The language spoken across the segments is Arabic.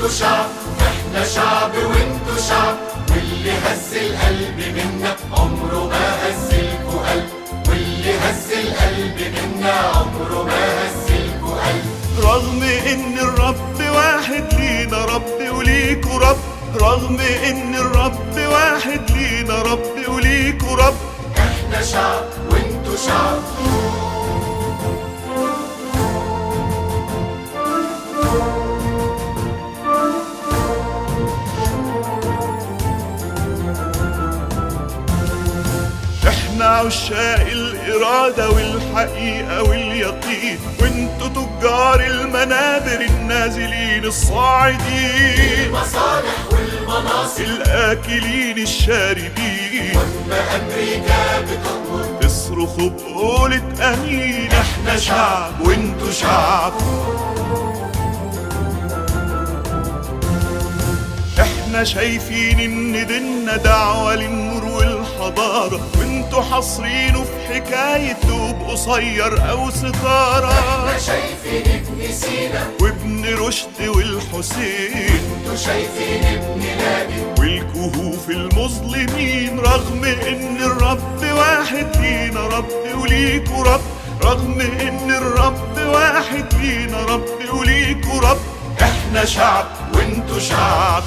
وانتو شعب، احنا شعب وانتو شعب، واللي هز القلب منا عمره ما هزلكوا قلب، واللي هز القلب منا عمره ما هزلكوا قلب. رغم ان الرب واحد لينا رب وليكوا رب، رغم ان الرب واحد لينا رب وليكوا رب، احنا شعب وانتو شعب. احنا عشاق الإرادة والحقيقة واليقين، وانتوا تجار المنابر النازلين الصاعدين، المصالح والمناصب الآكلين الشاربين، وما أمريكا بتأمر تصرخوا بقولة أمين. احنا شعب وانتوا شعب، احنا شايفين ان ديننا دعوة للنور والحضارة، وانتوا حاصرينه في حكاية دوب قصير او ستارة. احنا شايفين ابن سينا وابن رشد والحسين، انتوا شايفين ابن لادن والكهوف المظلمين. رغم ان الرب واحد لينا رب وليكوا رب، رغم ان الرب واحد لينا رب وليكوا رب، احنا شعب وانتوا شعب.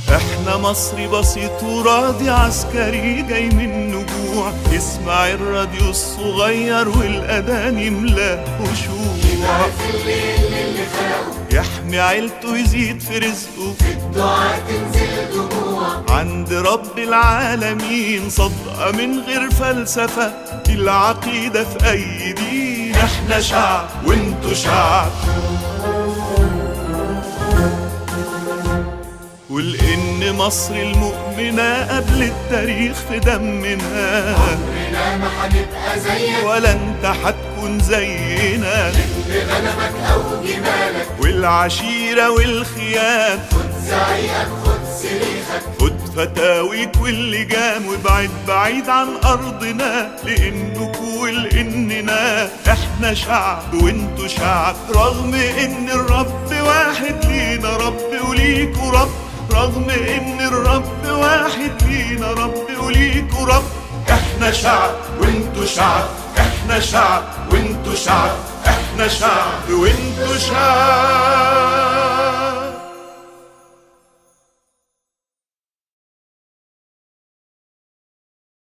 احنا مصري بسيط وراضي، عسكري جاي من نجوع، يسمع الراديو الصغير والأذان يملاه خشوع، في الليل اللي خلقه يحمي عيلته يزيد في رزقه، في الدعاء تنزل دموع عند رب العالمين. صدقة من غير فلسفة، العقيدة في أي دين. احنا شعب وانتوا شعب، ولأن مصر المؤمنة قبل التاريخ في دمنا، عمرنا ما هنبقى زيك ولا انت هتكون زينا. بغنمك أو جمالك والعشيرة والخيام، خد زعيقك خد صريخك، خد فتاويك واللجام، وابعد بعيد عن أرضنا لأنكوا ولأننا. احنا شعب وانتوا شعب، رغم ان الرب واحد لينا رب وليكوا رب، رغم ان الرب واحد لينا رب وليكوا رب، احنا شعب وانتوا شعب، احنا شعب وانتوا شعب، احنا شعب وانتوا شعب.